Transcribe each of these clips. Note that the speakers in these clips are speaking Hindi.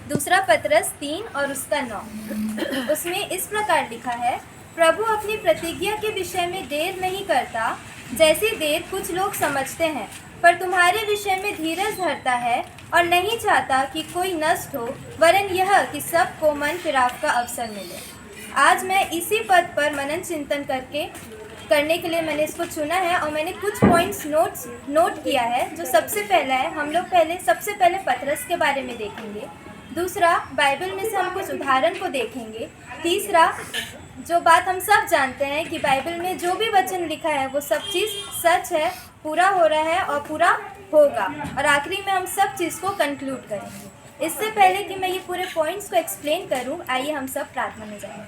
दूसरा पतरस 3 और उसका 9। उसमें इस प्रकार लिखा है, प्रभु अपनी प्रतिज्ञा के विषय में देर नहीं करता, जैसी देर कुछ लोग समझते हैं, पर तुम्हारे विषय में धीरज धरता है और नहीं चाहता कि कोई नष्ट हो, वरन यह कि सबको मन फिराव का अवसर मिले। आज मैं इसी पद पर मनन चिंतन करने के लिए मैंने इसको चुना है और मैंने कुछ पॉइंट्स नोट किया है। जो सबसे पहला है, हम लोग सबसे पहले पतरस के बारे में देखेंगे। दूसरा, बाइबल में से हम कुछ उदाहरण को देखेंगे। तीसरा, जो बात हम सब जानते हैं कि बाइबल में जो भी वचन लिखा है वो सब चीज़ सच है, पूरा हो रहा है और पूरा होगा। और आखिरी में हम सब चीज़ को कंक्लूड करेंगे। इससे पहले कि मैं ये पूरे पॉइंट्स को एक्सप्लेन करूं, आइए हम सब प्रार्थना में जाएं।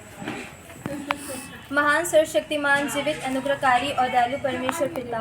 महान सर्वशक्तिमान जीवित अनुग्रहकारी और दयालु परमेश्वर पिता,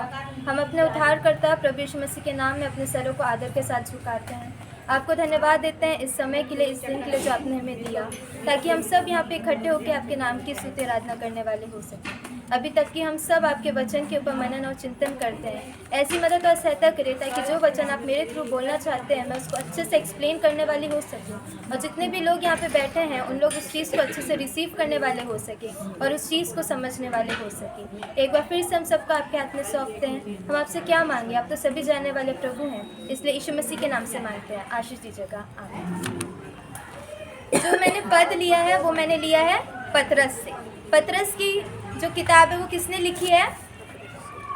हम अपने उद्धारकर्ता प्रभु यीशु मसीह के नाम में अपने सरों को आदर के साथ झुकाते हैं। आपको धन्यवाद देते हैं इस समय के लिए, इस दिन के लिए जो आपने हमें दिया, ताकि हम सब यहाँ पे इकट्ठे होकर आपके नाम की स्तुति आराधना करने वाले हो सकें। अभी तक कि हम सब आपके वचन के ऊपर मनन और चिंतन करते हैं। ऐसी मदद और सहायता करें ताकि जो वचन आप मेरे थ्रू बोलना चाहते हैं मैं उसको अच्छे से एक्सप्लेन करने वाली हो सकूं, और जितने भी लोग यहाँ पे बैठे हैं उन लोग उस चीज़ को अच्छे से रिसीव करने वाले हो सके और उस चीज़ को समझने वाले हो सके। एक बार फिर से हम सबको आपके हाथ में सौंपते हैं। हम आपसे क्या मांगे, आप तो सभी जानने वाले प्रभु हैं, इसलिए यीशु मसीह के नाम से मांगते हैं, आशीष दीजिएगा, आमीन। जो मैंने पद लिया है वो मैंने लिया है पतरस से। पतरस की जो किताब है वो किसने लिखी है?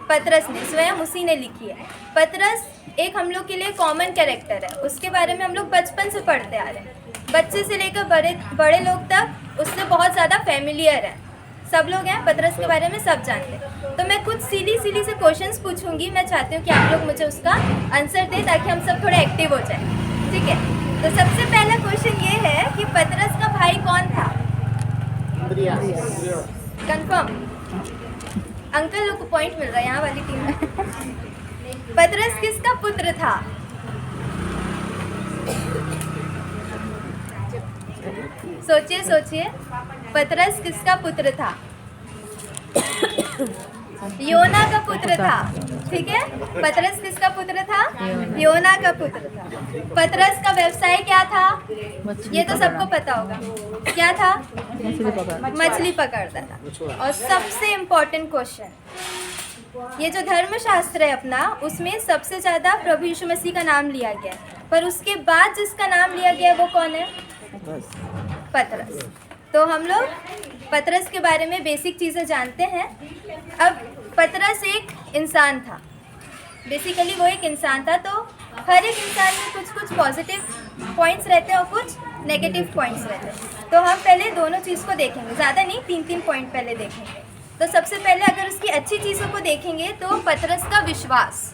पतरस ने, स्वयं उसी ने लिखी है। पतरस एक हम लोग के लिए कॉमन कैरेक्टर है, उसके बारे में हम लोग बचपन से पढ़ते आ रहे हैं। बच्चे से लेकर बड़े लोग तक उससे बहुत ज़्यादा फेमिलियर है। सब लोग हैं पतरस के बारे में सब जानते हैं। तो मैं कुछ सीली से क्वेश्चंस पूछूंगी। मैं चाहती हूँ कि आप लोग मुझे उसका आंसर दें ताकि हम सब थोड़ा एक्टिव हो जाए, ठीक है? तो सबसे पहला क्वेश्चन ये है कि पतरस का भाई कौन था? कंफर्म? अंकल लोग को पॉइंट मिल रहा है यहाँ वाली टीम में। पतरस किसका पुत्र था? सोचिए पतरस किसका पुत्र था? योना का पुत्र था, ठीक है? पतरस किसका पुत्र था? योना का पुत्र था। पतरस का व्यवसाय क्या था? ये तो सबको पता होगा, क्या था? मछली पकड़ता था। और सबसे इम्पोर्टेंट क्वेश्चन, ये जो धर्मशास्त्र है अपना, उसमें सबसे ज़्यादा प्रभु यीशु मसीह का नाम लिया गया है, पर उसके बाद जिसका नाम लिया गया है वो कौन है? पतरस। तो हम लोग पतरस के बारे में बेसिक चीज़ें जानते हैं। अब पतरस एक इंसान था, बेसिकली वो एक इंसान था। तो हर एक इंसान में कुछ पॉजिटिव पॉइंट्स रहते हैं और कुछ नेगेटिव पॉइंट्स रहते हैं। तो हम पहले दोनों चीज़ को देखेंगे, ज़्यादा नहीं, 3 पॉइंट पहले देखेंगे। तो सबसे पहले अगर उसकी अच्छी चीज़ों को देखेंगे तो पतरस का विश्वास।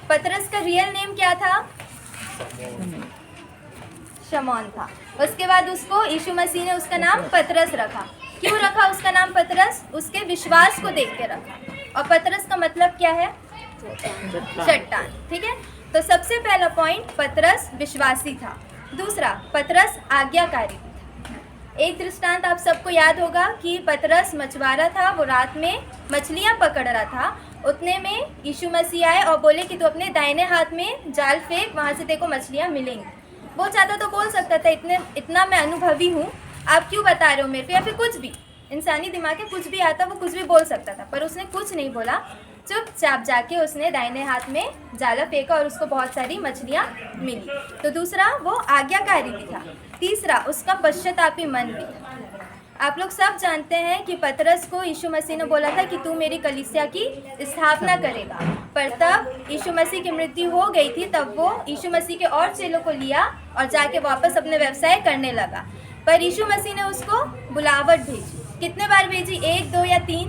पतरस का रियल नेम क्या था? शमौन था। उसके बाद उसको यीशु मसीह ने उसका नाम पतरस रखा। क्यों रखा उसका नाम पतरस? उसके विश्वास को देख के रखा। और पतरस का मतलब क्या है? चट्टान, ठीक है? तो सबसे पहला पॉइंट, पतरस विश्वासी था। दूसरा, पतरस आज्ञाकारी था। एक दृष्टांत आप सबको याद होगा कि पतरस मछुआरा था, वो रात में मछलियां पकड़ रहा था। उतने में यीशु मसीह आए और बोले कि तू अपने दाहिने हाथ में जाल फेंक, वहाँ से तेरे को मछलियाँ मिलेंगी। वो चाहता तो बोल सकता था इतना मैं अनुभवी हूँ, आप क्यों बता रहे हो मेरे को, या फिर कुछ भी इंसानी दिमाग में कुछ भी आता वो कुछ भी बोल सकता था, पर उसने कुछ नहीं बोला। चुपचाप जाके उसने दाहिने हाथ में जाला फेंका और उसको बहुत सारी मछलियाँ मिली। तो दूसरा, वो आज्ञाकारी भी था। तीसरा, उसका पश्चातापी मन भी था। आप लोग सब जानते हैं कि पतरस को यीशु मसीह ने बोला था कि तू मेरी कलीसिया की स्थापना करेगा, पर तब यीशु मसीह की मृत्यु हो गई थी। तब वो यीशु मसीह के और चेलों को लिया और जाके वापस अपने व्यवसाय करने लगा। पर यीशु मसीह ने उसको बुलावट भेजी। कितने बार भेजी? 1, 2 या 3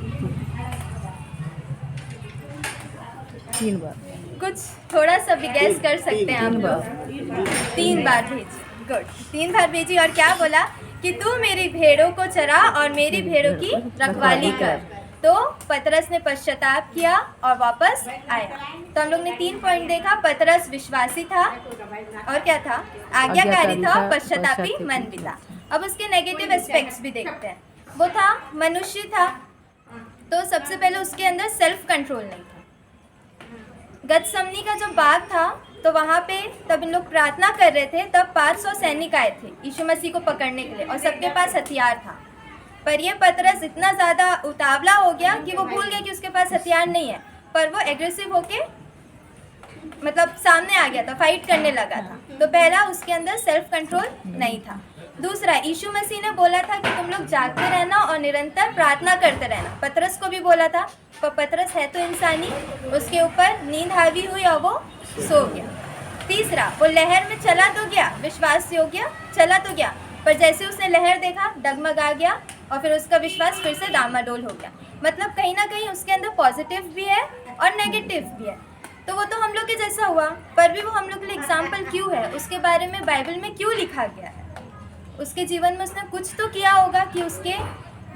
बार। कुछ थोड़ा सा भी गैस कर सकते हैं आप लोग। 3 बार भेजी, गुड। 3 बार भेजी और क्या बोला कि तू मेरी भेड़ों को चरा और मेरी भेड़ों की रखवाली कर। तो पतरस ने पश्चाताप किया और वापस आया। तो हम लोग ने 3 पॉइंट देखा। पतरस विश्वासी था, और क्या था? आज्ञाकारी था, और पश्चातापी मन भी था। अब उसके नेगेटिव एस्पेक्ट्स भी देखते हैं। वो था मनुष्य था, तो सबसे पहले उसके अंदर सेल्फ कंट्रोल नहीं था। गतसमनी का जो बाग था तो वहाँ पे तब इन लोग प्रार्थना कर रहे थे, तब 500 सैनिक आए थे यीशु मसीह को पकड़ने के लिए और सबके पास हथियार था। पर ये पतरस इतना ज़्यादा उतावला हो गया कि वो भूल गया कि उसके पास हथियार नहीं है, पर वो एग्रेसिव होके मतलब सामने आ गया था, फाइट करने लगा था। तो पहला, उसके अंदर सेल्फ कंट्रोल नहीं था। दूसरा, यीशु मसीह ने बोला था कि तुम लोग जागते रहना और निरंतर प्रार्थना करते रहना। पतरस को भी बोला था, पर पतरस है तो इंसानी, उसके ऊपर नींद हावी हुई और वो सो गया। तीसरा, वो लहर में चला तो गया, विश्वास योग्य चला तो गया, पर जैसे उसने लहर देखा डगमगा गया और फिर उसका विश्वास फिर से डामाडोल हो गया। मतलब कहीं ना कहीं उसके अंदर पॉजिटिव भी है और नेगेटिव भी है। तो वो तो हम लोग के जैसा हुआ, पर भी वो हम लोग के लिए एग्जाम्पल क्यों है, उसके बारे में बाइबल में क्यों लिखा गया है। उसके जीवन में उसने कुछ तो किया होगा कि उसके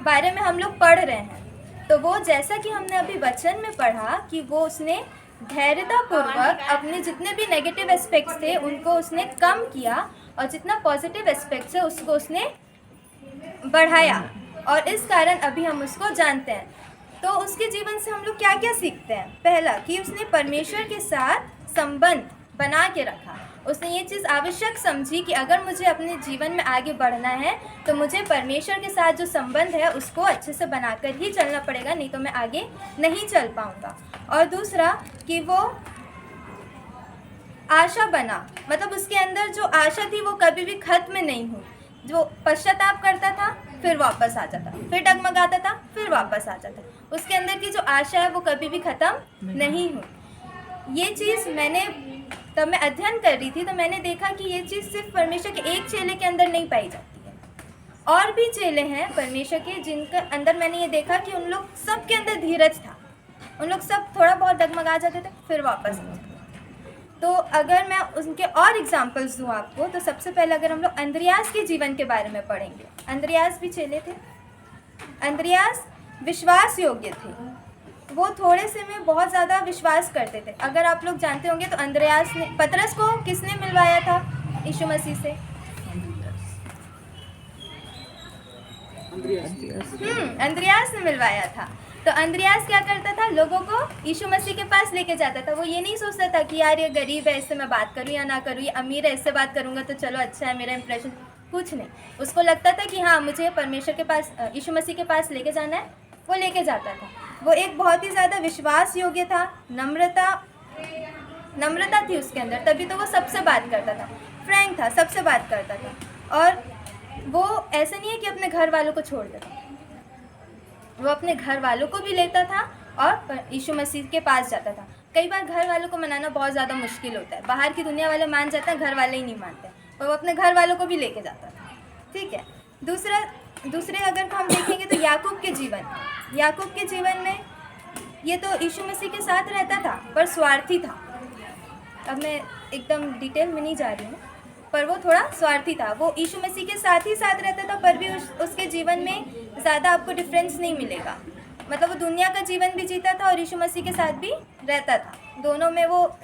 बारे में हम लोग पढ़ रहे हैं। तो वो जैसा कि हमने अभी वचन में पढ़ा कि वो उसने धैर्यतापूर्वक अपने जितने भी नेगेटिव एस्पेक्ट्स थे उनको उसने कम किया और जितना पॉजिटिव एस्पेक्ट्स है उसको उसने बढ़ाया, और इस कारण अभी हम उसको जानते हैं। तो उसके जीवन से हम लोग क्या क्या सीखते हैं? पहला, कि उसने परमेश्वर के साथ संबंध बना के रखा। उसने ये चीज़ आवश्यक समझी कि अगर मुझे अपने जीवन में आगे बढ़ना है तो मुझे परमेश्वर के साथ जो संबंध है उसको अच्छे से बनाकर ही चलना पड़ेगा, नहीं तो मैं आगे नहीं चल पाऊँगा। और दूसरा, कि वो आशा बना, मतलब उसके अंदर जो आशा थी वो कभी भी खत्म नहीं हुई। जो पश्चाताप करता था फिर वापस आ जाता, फिर डगमगाता था फिर वापस आ जाता। उसके अंदर की जो आशा है वो कभी भी ख़त्म नहीं हुई। ये चीज़ तब मैं अध्ययन कर रही थी तो मैंने देखा कि ये चीज़ सिर्फ परमेश्वर के एक चेले के अंदर नहीं पाई जाती है, और भी चेले हैं परमेश्वर के जिनके अंदर मैंने ये देखा कि उन लोग सब के अंदर धीरज था। उन लोग सब थोड़ा बहुत डगमगा जाते थे फिर वापस आ जाते। तो अगर मैं उनके और एग्जाम्पल्स दूँ आपको, तो सबसे पहले अगर हम लोग अंद्रियास के जीवन के बारे में पढ़ेंगे। अंद्रियास भी चेले थे। अंद्रियास विश्वास योग्य थे, वो थोड़े से में बहुत ज़्यादा विश्वास करते थे। अगर आप लोग जानते होंगे तो अंद्रियास ने, पतरस को किसने मिलवाया था यीशु मसीह से? अंद्रियास ने मिलवाया था। तो अंद्रियास क्या करता था? लोगों को यीशु मसीह के पास लेके जाता था। वो ये नहीं सोचता था कि यार ये गरीब है इससे मैं बात करूँ या ना करूँ, ये अमीर है इससे बात करूँगा तो चलो अच्छा है मेरा इंप्रेशन, कुछ नहीं। उसको लगता था कि हाँ मुझे परमेश्वर के पास, यीशु मसीह के पास लेके जाना है, वो लेके जाता था। वो एक बहुत ही ज़्यादा विश्वास योग्य था, नम्रता थी उसके अंदर, तभी तो वो सबसे बात करता था, फ्रैंक था, सबसे बात करता था। और वो ऐसा नहीं है कि अपने घर वालों को छोड़ देता, वो अपने घर वालों को भी लेता था और यीशु मसीह के पास जाता था। कई बार घर वालों को मनाना बहुत ज़्यादा मुश्किल होता है, बाहर की दुनिया वाले मान जाते हैं, घर वाले ही नहीं मानते, और वो अपने घर वालों को भी लेके जाता था। ठीक है। दूसरे अगर हम देखेंगे तो याकूब के जीवन में ये तो यीशु मसीह के साथ रहता था पर स्वार्थी था। अब मैं एकदम डिटेल में नहीं जा रही हूँ, पर वो थोड़ा स्वार्थी था। वो यीशु मसीह के साथ ही साथ रहता था, पर भी उसके जीवन में ज़्यादा आपको डिफरेंस नहीं मिलेगा। मतलब वो दुनिया का जीवन भी जीता था और यीशु मसीह के साथ भी रहता था, दोनों में वो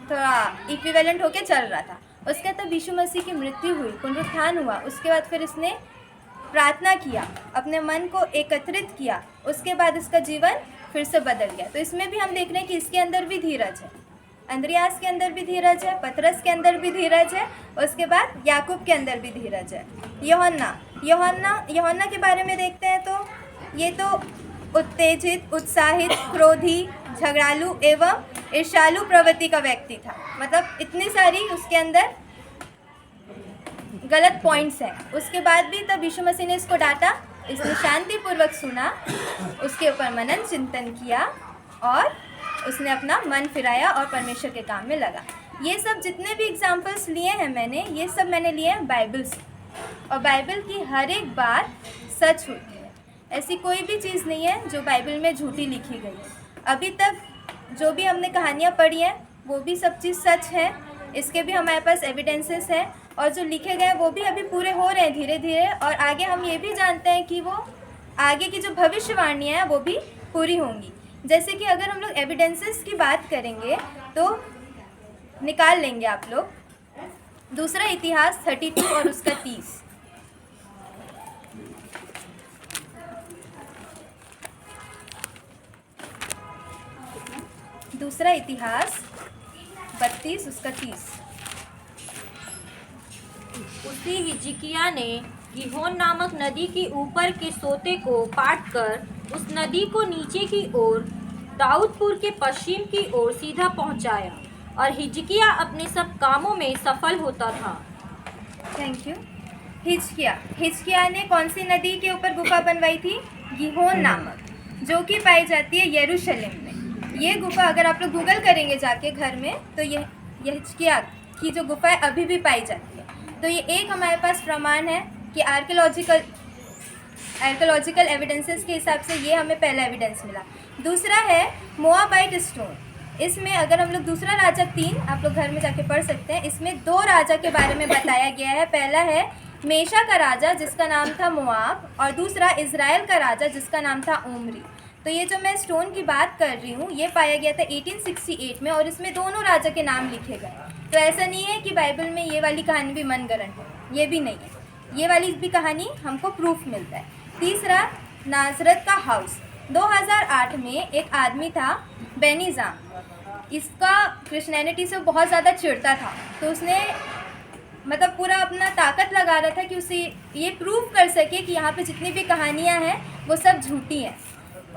थोड़ा इक्विवेलेंट होके चल रहा था। उसके तब यीशु मसीह की मृत्यु हुई, पुनरुत्थान हुआ, उसके बाद फिर इसने प्रार्थना किया, अपने मन को एकत्रित किया, उसके बाद इसका जीवन फिर से बदल गया। तो इसमें भी हम देख रहे हैं कि इसके अंदर भी धीरज है, अंद्रियास के अंदर भी धीरज है, पतरस के अंदर भी धीरज है, उसके बाद याकूब के अंदर भी धीरज है। यूहन्ना के बारे में देखते हैं तो ये तो उत्तेजित, उत्साहित, क्रोधी, झगड़ालू एवं ईर्ष्यालु प्रवृत्ति का व्यक्ति था। मतलब इतनी सारी उसके अंदर गलत पॉइंट्स हैं। उसके बाद भी तब यीशु मसीह ने इसको डांटा, इसने शांतिपूर्वक सुना, उसके ऊपर मनन चिंतन किया और उसने अपना मन फिराया और परमेश्वर के काम में लगा। ये सब जितने भी एग्जाम्पल्स लिए हैं मैंने, ये सब मैंने लिए हैं बाइबल से, और बाइबल की हर एक बात सच होती है। ऐसी कोई भी चीज़ नहीं है जो बाइबल में झूठी लिखी गई है। अभी तक जो भी हमने कहानियाँ पढ़ी हैं वो भी सब चीज़ सच है, इसके भी हमारे पास एविडेंसेस हैं, और जो लिखे गए वो भी अभी पूरे हो रहे हैं धीरे धीरे। और आगे हम ये भी जानते हैं कि वो आगे की जो भविष्यवाणियाँ हैं वो भी पूरी होंगी। जैसे कि अगर हम लोग एविडेंसेस की बात करेंगे तो निकाल लेंगे आप लोग दूसरा इतिहास 32 और उसका 30। दूसरा इतिहास 32 उसका 30। उसी हिजकिय्याह ने गीहोन नामक नदी के ऊपर के सोते को पाटकर उस नदी को नीचे की ओर दाऊदपुर के पश्चिम की ओर सीधा पहुंचाया, और हिजकिय्याह अपने सब कामों में सफल होता था। Thank you. हिजकिय्याह ने कौन सी नदी के ऊपर गुफा बनवाई थी? गीहोन नामक, जो कि पाई जाती है यरूशलेम में। ये गुफा अगर आप लोग गूगल करेंगे जाके घर में, तो ये हिजकिय्याह की जो गुफा है अभी भी पाई जाती है। तो ये एक हमारे पास प्रमाण है कि आर्कियोलॉजिकल एविडेंसेस के हिसाब से ये हमें पहला एविडेंस मिला। दूसरा है मोआबाइट स्टोन। इसमें अगर हम लोग दूसरा राजा 3 आप लोग घर में जाके पढ़ सकते हैं, इसमें 2 राजा के बारे में बताया गया है। पहला है मेशा का राजा जिसका नाम था मोआब, और दूसरा इज़राइल का राजा जिसका नाम था ओमरी। तो ये जो मैं स्टोन की बात कर रही हूँ ये पाया गया था 1868 में, और इसमें दोनों राजा के नाम लिखे गए। तो ऐसा नहीं है कि बाइबल में ये वाली कहानी भी मनगढ़ंत है, ये भी नहीं है। ये वाली भी कहानी हमको प्रूफ मिलता है। तीसरा, नाजरत का हाउस। 2008 में एक आदमी था बेनीजाम, इसका क्रिश्चियनिटी से बहुत ज़्यादा चिढ़ता था। तो उसने मतलब पूरा अपना ताकत लगा रहा था कि उसे ये प्रूव कर सके कि यहाँ पे जितनी भी कहानियाँ हैं वो सब झूठी हैं।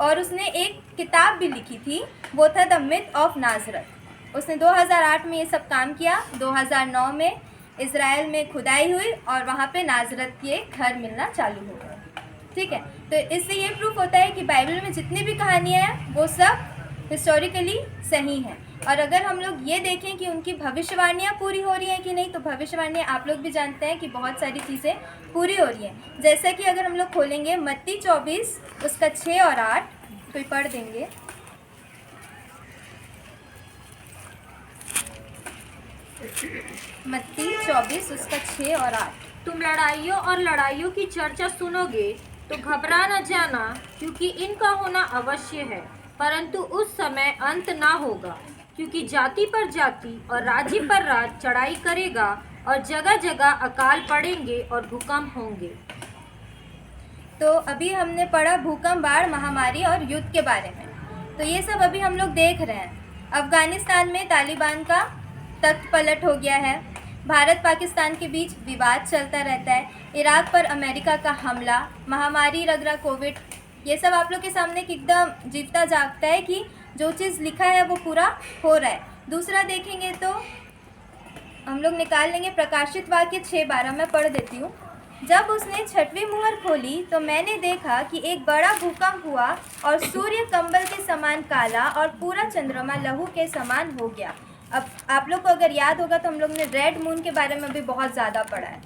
और उसने एक किताब भी लिखी थी, वो था द मिथ ऑफ नाजरत। उसने 2008 में ये सब काम किया। 2009 में इज़राइल में खुदाई हुई और वहाँ पे नाजरत के घर मिलना चालू हो गए। ठीक है, तो इससे ये प्रूफ होता है कि बाइबल में जितनी भी कहानियाँ हैं वो सब हिस्टोरिकली सही हैं। और अगर हम लोग ये देखें कि उनकी भविष्यवाणियाँ पूरी हो रही हैं कि नहीं, तो भविष्यवाणियाँ आप लोग भी जानते हैं कि बहुत सारी चीज़ें पूरी हो रही हैं। जैसे कि अगर हम लोग खोलेंगे मत्ती 24 उसका 6 और 8, कोई पढ़ देंगे। मत्ती 24 उसका 6 और 8। तुम लड़ाइयों की चर्चा सुनोगे तो घबरा न जाना, क्योंकि इनका होना अवश्य है, परंतु उस समय अंत ना होगा। क्योंकि जाति पर जाति और राज्य पर राज्य चढ़ाई करेगा, और जगह जगह अकाल पड़ेंगे और भूकंप होंगे। तो अभी हमने पढ़ा भूकंप, बाढ़, महामारी और युद्ध के बारे में। तो ये सब अभी हम लोग देख रहे हैं। अफ़गानिस्तान में तालिबान का तख्त पलट हो गया है। भारत पाकिस्तान के बीच विवाद चलता रहता है। इराक पर अमेरिका का हमला, महामारी रगड़ा कोविड, ये सब आप लोग के सामने एकदम जीता जागता है कि जो चीज़ लिखा है वो पूरा हो रहा है। दूसरा देखेंगे तो हम लोग निकाल लेंगे प्रकाशित वाक्य 6:12, मैं पढ़ देती हूँ। जब उसने 6वीं मुहर खोली तो मैंने देखा कि एक बड़ा भूकंप हुआ, और सूर्य कंबल के समान काला और पूरा चंद्रमा लहू के समान हो गया। अब आप लोग को अगर याद होगा तो हम लोग ने रेड मून के बारे में भी बहुत ज़्यादा पढ़ा है।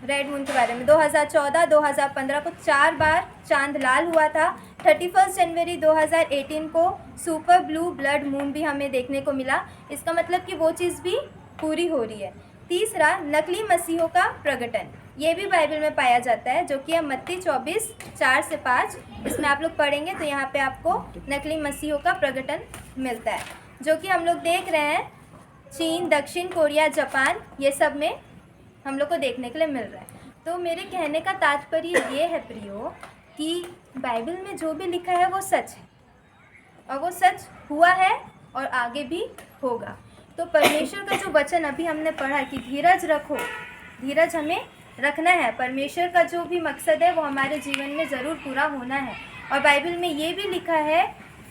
रेड मून के बारे में 2014, 2015 को 4 बार चांद लाल हुआ था। 31 जनवरी 2018 को सुपर ब्लू ब्लड मून भी हमें देखने को मिला। इसका मतलब कि वो चीज़ भी पूरी हो रही है। तीसरा, नकली मसीहों का प्रकटन, ये भी बाइबल में पाया जाता है, जो कि है मत्ती 24 4 से 5। इसमें आप लोग पढ़ेंगे तो यहाँ पे आपको नकली मसीहों का प्रकटन मिलता है, जो कि हम लोग देख रहे हैं चीन, दक्षिण कोरिया, जापान, ये सब में हम लोग को देखने के लिए मिल रहा है। तो मेरे कहने का तात्पर्य ये है प्रियो कि बाइबल में जो भी लिखा है वो सच है, और वो सच हुआ है और आगे भी होगा। तो परमेश्वर का जो वचन अभी हमने पढ़ा कि धीरज रखो, धीरज हमें रखना है। परमेश्वर का जो भी मकसद है वो हमारे जीवन में ज़रूर पूरा होना है। और बाइबल में ये भी लिखा है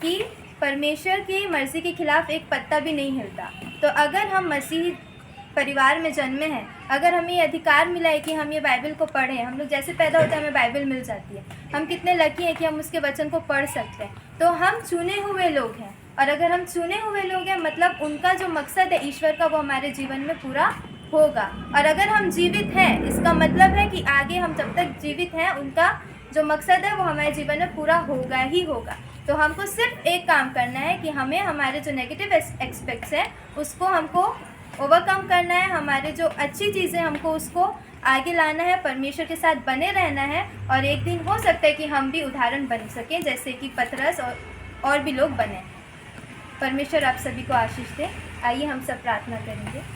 कि परमेश्वर की मर्ज़ी के खिलाफ़ एक पत्ता भी नहीं हिलता। तो अगर हम मसीही परिवार में जन्मे हैं, अगर हमें ये अधिकार मिला है कि हम ये बाइबल को पढ़ें, हम लोग जैसे पैदा होते हैं हमें बाइबल मिल जाती है, हम कितने लकी हैं कि हम उसके वचन को पढ़ सकते हैं। तो हम चुने हुए लोग हैं, और अगर हम चुने हुए लोग हैं मतलब उनका जो मकसद है ईश्वर का वो हमारे जीवन में पूरा होगा। और अगर हम जीवित हैं इसका मतलब है कि आगे हम जब तक जीवित हैं उनका जो मकसद है वो हमारे जीवन में पूरा होगा ही होगा। तो हमको सिर्फ एक काम करना है कि हमें हमारे जो नेगेटिव एस्पेक्ट्स हैं उसको हमको ओवरकम करना है, हमारे जो अच्छी चीज़ें हमको उसको आगे लाना है, परमेश्वर के साथ बने रहना है। और एक दिन हो सकता है कि हम भी उदाहरण बन सकें, जैसे कि पतरस और भी लोग बने। परमेश्वर आप सभी को आशीष दे। आइए हम सब प्रार्थना करेंगे।